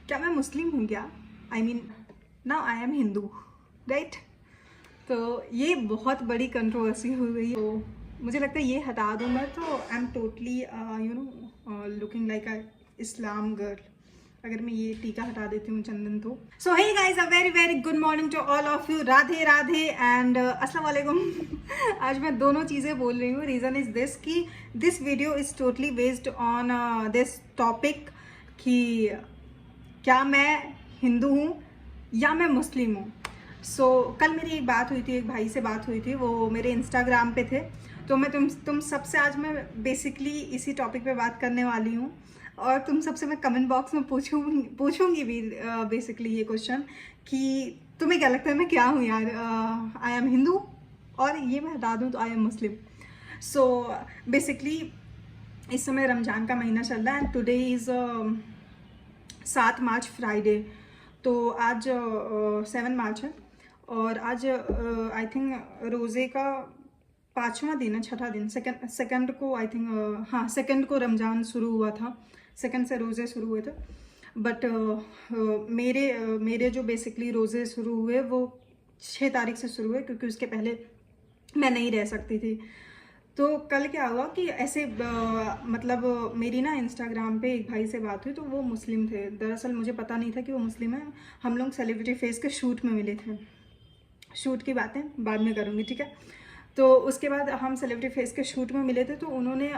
क्या मैं मुस्लिम हूँ क्या? I mean now I am Hindu, right? तो ये बहुत बड़ी कंट्रोवर्सी हो गई। तो मुझे लगता है ये हटा दूँ मैं तो I am totally looking like a Islam girl, अगर मैं ये टीका हटा देती हूँ चंदन तो। So hey guys, a very very good morning to all of you. Radhe Radhe and अस्सलाम वालेकुम। आज मैं दोनों चीज़ें बोल रही हूँ। रीज़न इज़ दिस कि this video is totally based on this topic कि क्या मैं हिंदू हूँ या मैं मुस्लिम हूँ। कल मेरी एक बात हुई थी, एक भाई से बात हुई थी, वो मेरे इंस्टाग्राम पे थे। तो मैं तुम सबसे आज मैं बेसिकली इसी टॉपिक पे बात करने वाली हूँ और तुम सबसे मैं कमेंट बॉक्स में पूछूंगी भी बेसिकली ये क्वेश्चन कि तुम्हें क्या लगता है मैं क्या हूँ यार? आई एम हिंदू और ये मैं हटा दूँ तो आई एम मुस्लिम। बेसिकली इस समय रमज़ान का महीना चल रहा है and today is 7 March Friday. तो आज 7 मार्च है और आज आई थिंक रोज़े का 5वां दिन है, 6ठा दिन। सेकंड को आई थिंक हाँ सेकंड को रमज़ान शुरू हुआ था, सेकंड से रोज़े शुरू हुए थे। बट मेरे जो बेसिकली रोज़े शुरू हुए वो 6 तारीख से शुरू हुए, क्योंकि उसके पहले मैं नहीं रह सकती थी। तो कल क्या हुआ कि ऐसे मतलब मेरी ना इंस्टाग्राम पे एक भाई से बात हुई, तो वो मुस्लिम थे। दरअसल मुझे पता नहीं था कि वो मुस्लिम है। हम लोग सेलिब्रिटी फेस के शूट में मिले थे। शूट की बातें बाद में करूँगी, ठीक है? तो उसके बाद हम सेलिब्रिटी फेस के शूट में मिले थे। तो उन्होंने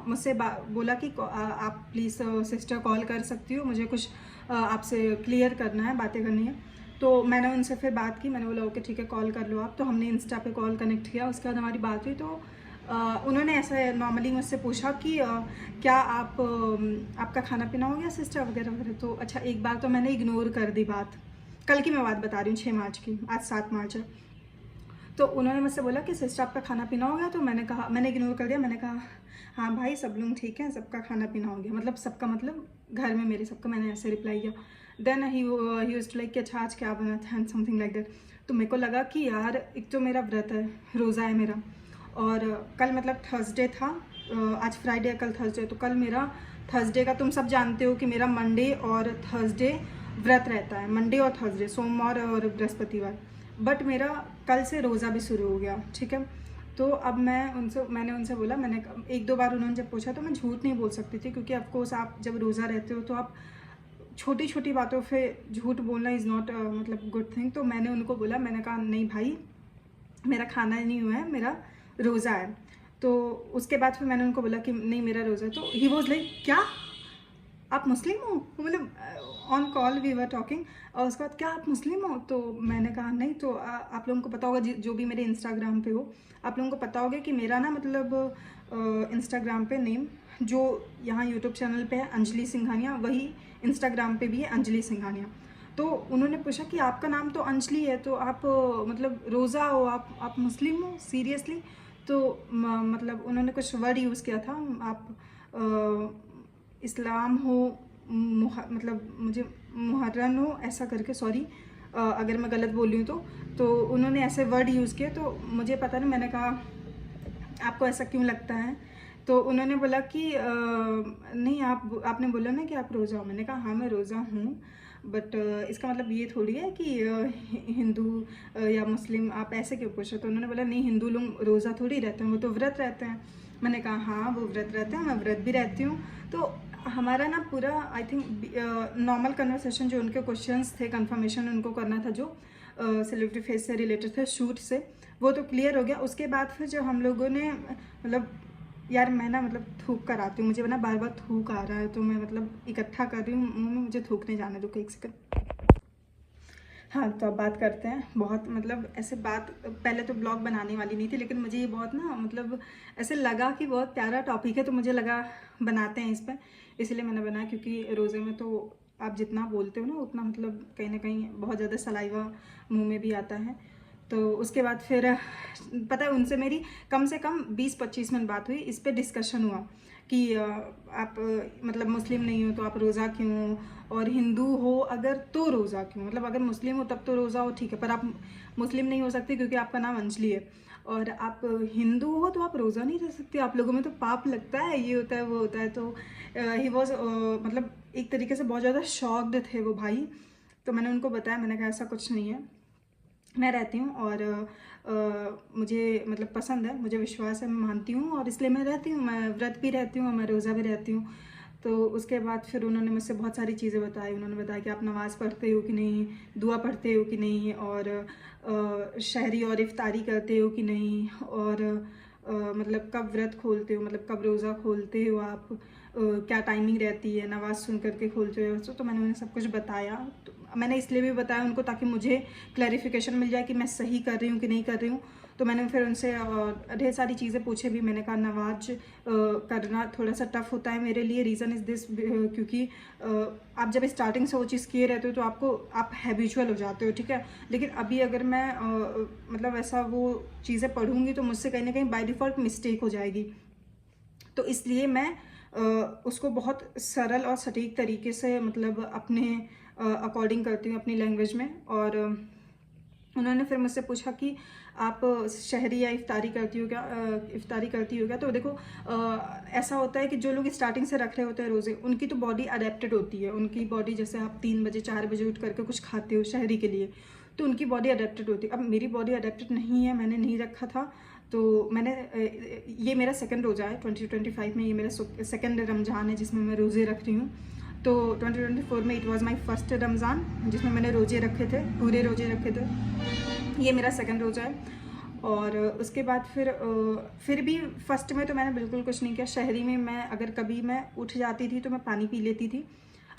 मुझसे बोला कि आप प्लीज़ सिस्टर कॉल कर सकती हो, मुझे कुछ आपसे क्लियर करना है, बातें करनी है। तो मैंने उनसे फिर बात की, मैंने बोला ओके ठीक है कॉल कर लो आप। तो हमने इंस्टा पे कॉल कनेक्ट किया, उसके बाद हमारी बात हुई। तो उन्होंने ऐसा नॉर्मली मुझसे पूछा कि क्या आपका खाना पीना हो गया सिस्टर वगैरह वगैरह। तो अच्छा, एक बार तो मैंने इग्नोर कर दी बात। कल की मैं बात बता रही हूँ, 6 मार्च की, आज 7 मार्च है। तो उन्होंने मुझसे बोला कि सिस्टर आपका खाना पीना हो गया। तो मैंने इग्नोर कर दिया। मैंने कहा हाँ भाई सब लोग ठीक हैं, सबका खाना पीना हो गया, मतलब सबका मतलब घर में मेरे सबका, मैंने ऐसे रिप्लाई किया। Then he used to like कि अच्छा आज क्या बना था एंड समथिंग लाइक दैट। तो मेरे को लगा कि यार एक तो मेरा व्रत है, रोज़ा है मेरा, और कल मतलब थर्सडे था, आज फ्राइडे है, कल थर्सडे। तो कल मेरा थर्सडे का तुम सब जानते हो कि मेरा मंडे और थर्सडे व्रत रहता है, मंडे और थर्सडे, सोमवार और बृहस्पतिवार। बट मेरा कल से रोज़ा भी शुरू हो गया, ठीक है? तो अब मैंने उनसे बोला, मैंने एक दो बार उन्होंने जब पूछा तो मैं झूठ नहीं बोल सकती थी, क्योंकि ऑफकोर्स आप जब रोज़ा रहते हो तो आप छोटी छोटी बातों पे झूठ बोलना इज़ नॉट मतलब गुड थिंग। तो मैंने उनको बोला, मैंने कहा नहीं भाई मेरा खाना नहीं हुआ है, मेरा रोज़ा है। तो उसके बाद फिर मैंने उनको बोला कि नहीं मेरा रोज़ा है। तो ही वॉज लाइक क्या आप मुस्लिम हो? मतलब on call we were talking, और उसके बाद क्या आप मुस्लिम हो? तो मैंने कहा नहीं। तो आप लोगों को पता होगा, जो भी मेरे इंस्टाग्राम पे हो, आप लोगों को पता होगा कि मेरा ना मतलब इंस्टाग्राम पे नेम जो यहाँ यूट्यूब चैनल पे है अंजलि सिंघानिया, वही इंस्टाग्राम पे भी है अंजलि सिंघानिया। तो उन्होंने पूछा कि आपका नाम तो अंजलि है, तो आप मतलब रोज़ा हो, आप मुस्लिम हो सीरियसली? तो मतलब उन्होंने कुछ वर्ड यूज़ किया था, आप इस्लाम हो, मतलब मुझे मुहर्रम हो ऐसा करके, सॉरी अगर मैं गलत बोल रही हूँ तो उन्होंने ऐसे वर्ड यूज़ किए। तो मुझे पता नहीं, मैंने कहा आपको ऐसा क्यों लगता है? तो उन्होंने बोला कि नहीं आपने बोला ना कि आप रोज़ा हो। मैंने कहा हाँ मैं रोज़ा हूँ, बट इसका मतलब ये थोड़ी है कि हिंदू या मुस्लिम आप ऐसे क्यों पूछ रहे हो? तो उन्होंने बोला नहीं हिंदू लोग रोज़ा थोड़ी रहते हैं, वो तो व्रत रहते हैं। मैंने कहा हाँ वो व्रत रहते हैं, मैं व्रत भी रहती हूँ। तो हमारा ना पूरा आई थिंक नॉर्मल कन्वर्सेशन, जो उनके क्वेश्चंस थे, कंफर्मेशन उनको करना था जो सेलिब्रिटी फेस से रिलेटेड थे, शूट से, वो तो क्लियर हो गया। उसके बाद फिर जब हम लोगों ने मतलब यार मैं ना मतलब थूक कर आती हूँ, मुझे ना बार बार थूक आ रहा है, तो मैं मतलब इकट्ठा कर रही हूँ मुँह में, मुझे थूकने जाने दो एक सेकंड। हाँ तो अब बात करते हैं। बहुत मतलब ऐसे बात, पहले तो ब्लॉग बनाने वाली नहीं थी, लेकिन मुझे ये बहुत ना मतलब ऐसे लगा कि बहुत प्यारा टॉपिक है, तो मुझे लगा बनाते हैं इस पर, इसलिए मैंने बनाया। क्योंकि रोज़े में तो आप जितना बोलते हो ना उतना मतलब कहीं ना कहीं बहुत ज़्यादा सलाइवा मुंह में भी आता है। तो उसके बाद फिर पता है उनसे मेरी कम से कम 20-25 मिनट बात हुई, इस पर डिस्कशन हुआ कि आप मतलब मुस्लिम नहीं हो तो आप रोज़ा क्यों, और हिंदू हो अगर तो रोज़ा क्यों, मतलब अगर मुस्लिम हो तब तो रोज़ा हो ठीक है, पर आप मुस्लिम नहीं हो सकते क्योंकि आपका नाम अंजलि है, और आप हिंदू हो तो आप रोज़ा नहीं रह सकते, आप लोगों में तो पाप लगता है, ये होता है वो होता है। तो ही वॉज मतलब एक तरीके से बहुत ज़्यादा शॉक्ड थे वो भाई। तो मैंने उनको बताया, मैंने कहा ऐसा कुछ नहीं है, मैं रहती हूँ और मुझे मतलब पसंद है, मुझे विश्वास है, मैं मानती हूँ और इसलिए मैं रहती हूँ, मैं व्रत भी रहती हूँ और मैं रोज़ा भी रहती हूँ। तो उसके बाद फिर उन्होंने मुझसे बहुत सारी चीज़ें बताई। उन्होंने बताया कि आप नमाज़ पढ़ते हो कि नहीं, दुआ पढ़ते हो कि नहीं, और शहरी और इफ्तारी करते हो कि नहीं, और मतलब कब व्रत खोलते हो, मतलब कब रोज़ा खोलते हो आप, क्या टाइमिंग रहती है, नमाज़ सुन करके खोलते हो। तो मैंने उन्हें सब कुछ बताया। तो मैंने इसलिए भी बताया उनको ताकि मुझे क्लैरिफिकेशन मिल जाए कि मैं सही कर रही हूँ कि नहीं कर रही हूँ। तो मैंने फिर उनसे ढेर सारी चीज़ें पूछे भी। मैंने कहा नमाज करना थोड़ा सा टफ होता है मेरे लिए, रीज़न इज़ दिस, क्योंकि आप जब स्टार्टिंग से वो चीज़ किए रहते हो तो आप हैबिचुअल हो जाते हो, ठीक है। लेकिन अभी अगर मैं मतलब ऐसा वो चीज़ें पढ़ूंगी तो मुझसे कहीं ना कहीं बाय डिफ़ॉल्ट मिस्टेक हो जाएगी। तो इसलिए मैं उसको बहुत सरल और सटीक तरीके से मतलब अपने अकॉर्डिंग करती हूँ, अपनी लैंग्वेज में। और उन्होंने फिर मुझसे पूछा कि आप शहरी या इफ्तारी करती हो क्या, इफ्तारी करती हो क्या। तो देखो ऐसा होता है कि जो लोग स्टार्टिंग से रख रहे होते हैं रोज़े, उनकी तो बॉडी अडेप्टेड होती है। उनकी बॉडी, जैसे आप 3 बजे 4 बजे उठ करके कुछ खाते हो शहरी के लिए, तो उनकी बॉडी अडेप्टेड होती है। अब मेरी बॉडी अडेप्टेड नहीं है, मैंने नहीं रखा था। तो मैंने ये मेरा सेकंड रोज़ा है 2025 में, ये मेरा सेकंड रमज़ान है जिसमें मैं रोज़े रख रही हूँ। तो 2024 में it was my first Ramzan जिसमें मैंने रोज़े रखे थे, पूरे रोज़े रखे थे। ये मेरा सेकंड रोज़ा है। और उसके बाद फिर भी फर्स्ट में तो मैंने बिल्कुल कुछ नहीं किया। शहरी में मैं अगर कभी मैं उठ जाती थी तो मैं पानी पी लेती थी,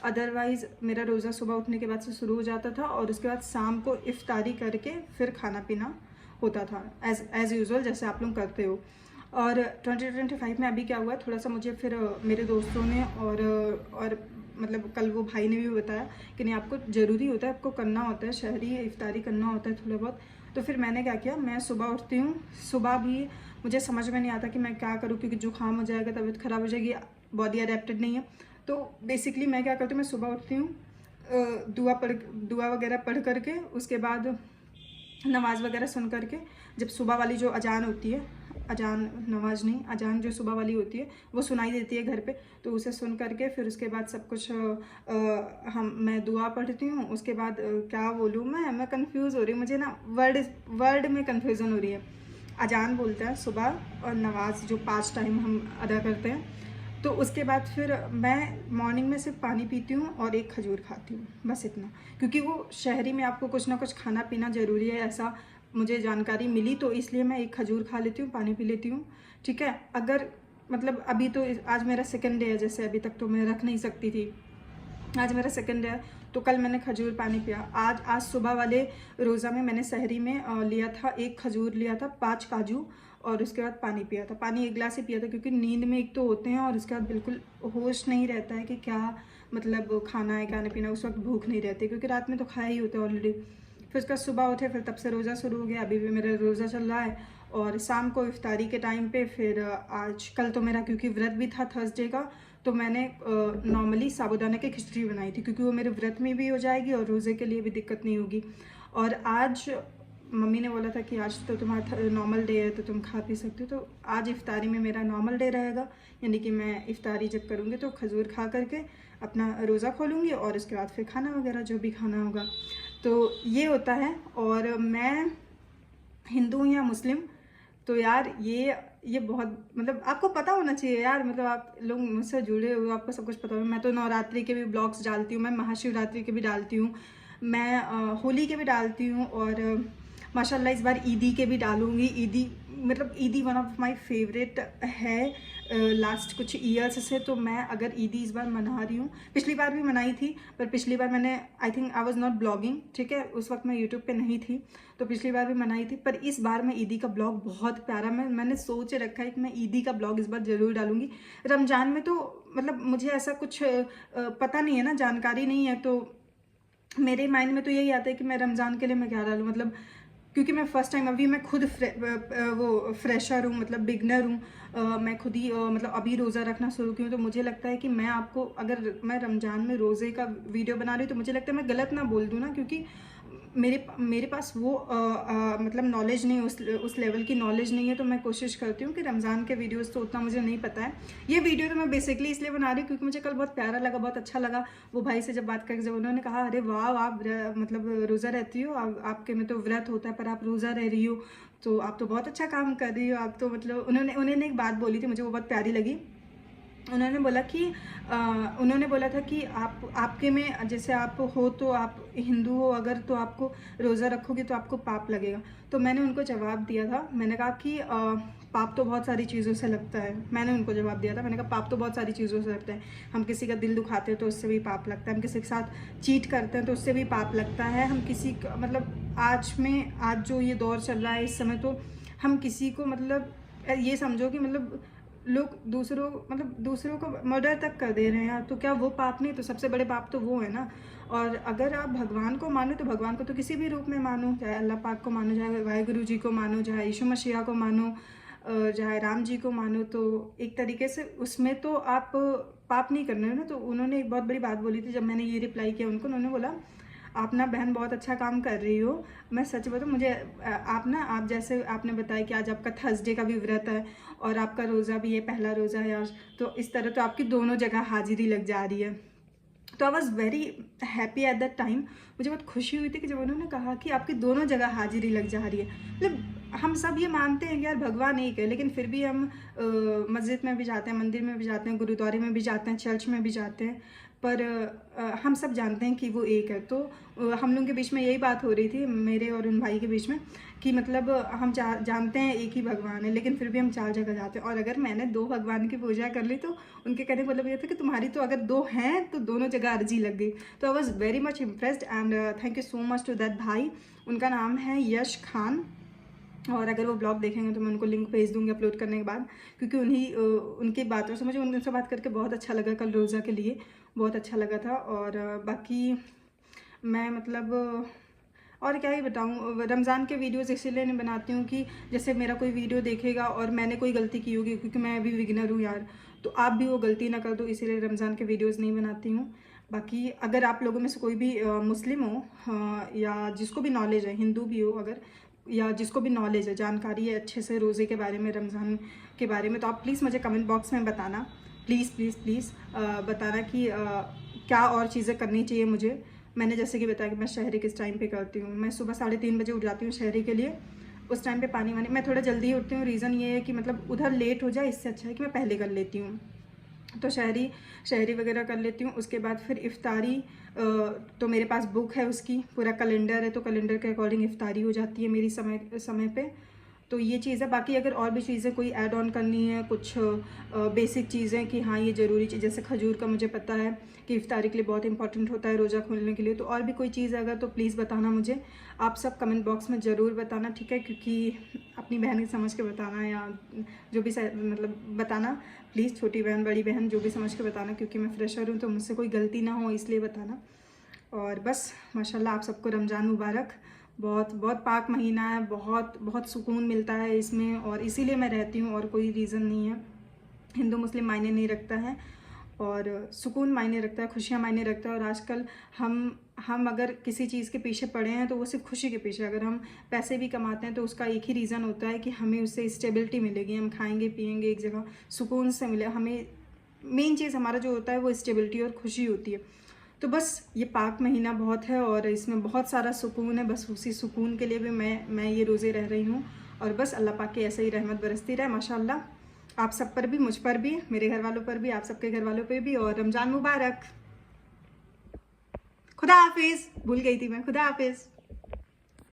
अदरवाइज़ मेरा रोज़ा सुबह उठने के बाद से शुरू हो जाता था और उसके बाद शाम को इफ्तारी करके फिर खाना पीना होता था, एज़ यूजुअल जैसे आप लोग करते हो। और 2025 में अभी क्या हुआ, थोड़ा सा मुझे फिर मेरे दोस्तों ने और मतलब कल वो भाई ने भी बताया कि नहीं आपको ज़रूरी होता है, आपको करना होता है, शहरी इफ्तारी करना होता है थोड़ा बहुत। तो फिर मैंने क्या किया, मैं सुबह उठती हूँ, सुबह भी मुझे समझ में नहीं आता कि मैं क्या करूँ, क्योंकि जुकाम हो जाएगा, तबीयत ख़राब हो जाएगी, बॉडी अडेप्टेड नहीं है। तो बेसिकली मैं क्या करती हूँ, मैं सुबह उठती हूँ, दुआ वगैरह पढ़ करके, उसके बाद नमाज़ वगैरह सुन करके, जब सुबह वाली जो अजान होती है, अजान नमाज नहीं, अजान जो सुबह वाली होती है वो सुनाई देती है घर पे, तो उसे सुन करके फिर उसके बाद सब कुछ मैं दुआ पढ़ती हूँ। उसके बाद क्या बोलूँ, मैं कंफ्यूज हो रही हूँ, मुझे ना वर्ड में कंफ्यूजन हो रही है। अजान बोलते हैं सुबह और नमाज जो 5 टाइम हम अदा करते हैं। तो उसके बाद फिर मैं मॉर्निंग में सिर्फ पानी पीती हूँ और एक खजूर खाती हूँ, बस इतना। क्योंकि वो शहरी में आपको कुछ ना कुछ खाना पीना ज़रूरी है, ऐसा मुझे जानकारी मिली, तो इसलिए मैं एक खजूर खा लेती हूँ, पानी पी लेती हूँ, ठीक है। अगर मतलब अभी तो आज मेरा सेकंड डे है, जैसे अभी तक तो मैं रख नहीं सकती थी, आज मेरा सेकंड डे है, तो कल मैंने खजूर पानी पिया। आज सुबह वाले रोज़ा में मैंने सहरी में लिया था, एक खजूर लिया था, 5 काजू, और उसके बाद पानी पिया था। पानी 1 गिलास ही पिया था, क्योंकि नींद में एक तो होते हैं और उसके बाद बिल्कुल होश नहीं रहता है कि क्या मतलब खाना है, खाना पीना, उस वक्त भूख नहीं रहती, क्योंकि रात में तो खाया ही होता है ऑलरेडी। फिर उसका सुबह उठे, फिर तब से रोज़ा शुरू हो गया, अभी भी मेरा रोज़ा चल रहा है। और शाम को इफ्तारी के टाइम पे फिर आज कल तो मेरा क्योंकि व्रत भी था थर्सडे का, तो मैंने नॉर्मली साबूदाना की खिचड़ी बनाई थी, क्योंकि वो मेरे व्रत में भी हो जाएगी और रोज़े के लिए भी दिक्कत नहीं होगी। और आज मम्मी ने बोला था कि आज तो तुम्हारा नॉर्मल डे है तो तुम खा पी सकते हो, तो आज इफ्तारी में मेरा नॉर्मल डे रहेगा, यानी कि मैं इफ्तारी जब करूँगी तो खजूर खा करके अपना रोज़ा खोलूँगी और उसके बाद फिर खाना वगैरह जो भी खाना होगा। तो ये होता है। और मैं हिंदू हूँ या मुस्लिम, तो यार ये बहुत मतलब आपको पता होना चाहिए यार, मतलब आप लोग मुझसे जुड़े हुए, आपको सब कुछ पता हो। मैं तो नवरात्रि के भी ब्लॉग्स डालती हूँ, मैं महाशिवरात्रि के भी डालती हूँ, मैं होली के भी डालती हूँ, और माशाल्लाह इस बार ईदी के भी डालूँगी। ईदी मतलब ईदी वन ऑफ माय फेवरेट है लास्ट कुछ ईयर्स से, तो मैं अगर ईदी इस बार मना रही हूँ, पिछली बार भी मनाई थी, पर पिछली बार मैंने I think I was not blogging, ठीक है, उस वक्त मैं यूट्यूब पे नहीं थी, तो पिछली बार भी मनाई थी। पर इस बार मैं ईदी का ब्लॉग बहुत प्यारा, मैंने सोच रखा है कि मैं ईदी का ब्लॉग इस बार ज़रूर डालूंगी। रमज़ान में तो मतलब मुझे ऐसा कुछ पता नहीं है ना, जानकारी नहीं है, तो मेरे माइंड में तो यही आता है कि मैं रमज़ान के लिए मैं क्या डालूँ, मतलब क्योंकि मैं फ़र्स्ट टाइम, अभी मैं खुद वो फ्रेशर हूँ, मतलब बिगनर हूँ, मैं खुद ही मतलब अभी रोज़ा रखना शुरू की हूँ, तो मुझे लगता है कि मैं आपको, अगर मैं रमज़ान में रोज़े का वीडियो बना रही हूँ तो मुझे लगता है मैं गलत ना बोल दूँ ना, क्योंकि मेरे पास वो मतलब नॉलेज नहीं, उस लेवल की नॉलेज नहीं है, तो मैं कोशिश करती हूँ कि रमज़ान के वीडियोस तो उतना मुझे नहीं पता है। ये वीडियो तो मैं बेसिकली इसलिए बना रही हूँ क्योंकि मुझे कल बहुत प्यारा लगा, बहुत अच्छा लगा वो भाई से जब बात करके, जब उन्होंने कहा अरे वाह आप मतलब रोज़ा रहती हो, आपके में तो व्रत होता है पर आप रोज़ा रह रही हो, तो आप तो बहुत अच्छा काम कर रही हो, आप तो मतलब उन्होंने एक बात बोली थी, मुझे वो बहुत प्यारी लगी। उन्होंने बोला कि उन्होंने बोला था कि आपके में जैसे आप हो, तो आप हिंदू हो अगर, तो आपको रोज़ा रखोगे तो आपको पाप लगेगा। तो मैंने उनको जवाब दिया था, मैंने कहा कि पाप तो बहुत सारी चीज़ों से लगता है। मैंने उनको जवाब दिया था, मैंने कहा पाप तो बहुत सारी चीज़ों से लगता है। हम किसी का दिल दुखाते हैं तो उससे भी पाप लगता है, हम किसी के साथ चीट करते हैं तो उससे भी पाप लगता है, हम किसी मतलब आज जो ये दौर चल रहा है इस समय, तो हम किसी को मतलब ये समझो कि मतलब लोग दूसरों को मर्डर तक कर दे रहे हैं यार, तो क्या वो पाप नहीं? तो सबसे बड़े पाप तो वो है ना। और अगर आप भगवान को मानो तो भगवान को तो किसी भी रूप में मानो, चाहे अल्लाह पाक को मानो, चाहे वाहिगुरु जी को मानो, चाहे यीशु मसीहा को मानो, चाहे राम जी को मानो, तो एक तरीके से उसमें तो आप पाप नहीं करने हो ना। तो उन्होंने एक बहुत बड़ी बात बोली थी, जब मैंने ये रिप्लाई किया उनको, उन्होंने बोला आप ना बहन बहुत अच्छा काम कर रही हो। मैं सच बताऊँ, मुझे आप जैसे आपने बताया कि आज आपका थर्सडे का भी व्रत है और आपका रोज़ा भी है, पहला रोज़ा है आज, तो इस तरह तो आपकी दोनों जगह हाजिरी लग जा रही है। तो I was very happy at that time. मुझे बहुत खुशी हुई थी कि जब उन्होंने कहा कि आपकी दोनों जगह हाजिरी लग जा रही है। मतलब हम सब ये मानते हैं कि यार भगवान एक है, लेकिन फिर भी हम मस्जिद में भी जाते हैं, मंदिर में भी जाते हैं, गुरुद्वारे में भी जाते हैं, चर्च में भी जाते हैं, पर हम सब जानते हैं कि वो एक है। तो हम लोगों के बीच में यही बात हो रही थी, मेरे और उन भाई के बीच में, कि मतलब हम जानते हैं एक ही भगवान है, लेकिन फिर भी हम 4 जगह जाते हैं। और अगर मैंने 2 भगवान की पूजा कर ली, तो उनके कहने का मतलब ये था कि तुम्हारी तो अगर 2 हैं तो दोनों जगह अर्जी लग गई। तो I was very much impressed and thank you so much to that भाई। उनका नाम है यश खान, और अगर वो ब्लॉग देखेंगे तो मैं उनको लिंक भेज दूँगी अपलोड करने के बाद, क्योंकि उनकी बातों से मुझे उनसे बात करके बहुत अच्छा लगा। कल रोज़ा के लिए बहुत अच्छा लगा था। और बाकी मैं मतलब और क्या ही बताऊँ, रमज़ान के वीडियोज़ इसीलिए नहीं बनाती हूँ कि जैसे मेरा कोई वीडियो देखेगा और मैंने कोई गलती की होगी, क्योंकि मैं अभी बिगिनर हूँ यार, तो आप भी वो गलती ना कर दो, इसीलिए रमज़ान के वीडियोज़ नहीं बनाती हूँ। बाकी अगर आप लोगों में से कोई भी मुस्लिम हो, या जिसको भी नॉलेज है, हिंदू भी हो अगर, या जिसको भी नॉलेज है, जानकारी है अच्छे से रोज़े के बारे में, रमज़ान के बारे में, तो आप प्लीज़ मुझे कमेंट बॉक्स में बताना, प्लीज़ प्लीज़ प्लीज़ बताना कि क्या और चीज़ें करनी चाहिए मुझे। मैंने जैसे कि बताया कि मैं शहरी किस टाइम पे करती हूँ, मैं सुबह 3:30 बजे उठ जाती हूँ शहरी के लिए। उस टाइम पे पानी वानी मैं थोड़ा जल्दी ही उठती हूँ, रीज़न ये है कि मतलब उधर लेट हो जाए, इससे अच्छा है कि मैं पहले कर लेती हूँ। तो शहरी वगैरह कर लेती हूँ। उसके बाद फिर इफ्तारी, तो मेरे पास बुक है, उसकी पूरा कैलेंडर है, तो कैलेंडर के अकॉर्डिंग इफ्तारी हो जाती है मेरी समय पे। तो ये चीज़ है। बाकी अगर और भी चीज़ें कोई ऐड ऑन करनी है, कुछ बेसिक चीज़ें कि हाँ ये ज़रूरी चीज़, जैसे खजूर का मुझे पता है कि इफ्तारी के लिए बहुत इंपॉर्टेंट होता है रोज़ा खोलने के लिए, तो और भी कोई चीज़ अगर, तो प्लीज़ बताना मुझे। आप सब कमेंट बॉक्स में ज़रूर बताना, ठीक है? क्योंकि अपनी बहन की समझ के बताना, या जो भी मतलब बताना, प्लीज़, छोटी बहन बड़ी बहन जो भी समझ के बताना, क्योंकि मैं फ्रेशर हूँ तो मुझसे कोई गलती ना हो, इसलिए बताना। और बस माशाल्लाह आप सबको रमज़ान मुबारक। बहुत बहुत पाक महीना है, बहुत बहुत सुकून मिलता है इसमें, और इसीलिए मैं रहती हूँ, और कोई रीज़न नहीं है। हिंदू मुस्लिम मायने नहीं रखता है, और सुकून मायने रखता है, खुशियाँ मायने रखता है। और आजकल हम अगर किसी चीज़ के पीछे पड़े हैं तो वो सिर्फ खुशी के पीछे। अगर हम पैसे भी कमाते हैं तो उसका एक ही रीज़न होता है कि हमें उससे स्टेबिलिटी मिलेगी, हम खाएंगे पिएंगे एक जगह सुकून से मिले। हमें मेन चीज़ हमारा जो होता है वो स्टेबिलिटी और खुशी होती है। तो बस ये पाक महीना बहुत है और इसमें बहुत सारा सुकून है। बस उसी सुकून के लिए भी मैं ये रोज़े रह रही हूँ, और बस अल्लाह पाक की ऐसे ही रहमत बरसती रहे माशाल्लाह, आप सब पर भी, मुझ पर भी, मेरे घर वालों पर भी, आप सबके घर वालों पर भी। और रमज़ान मुबारक। खुदा हाफिज़, भूल गई थी मैं। खुदा हाफिज़।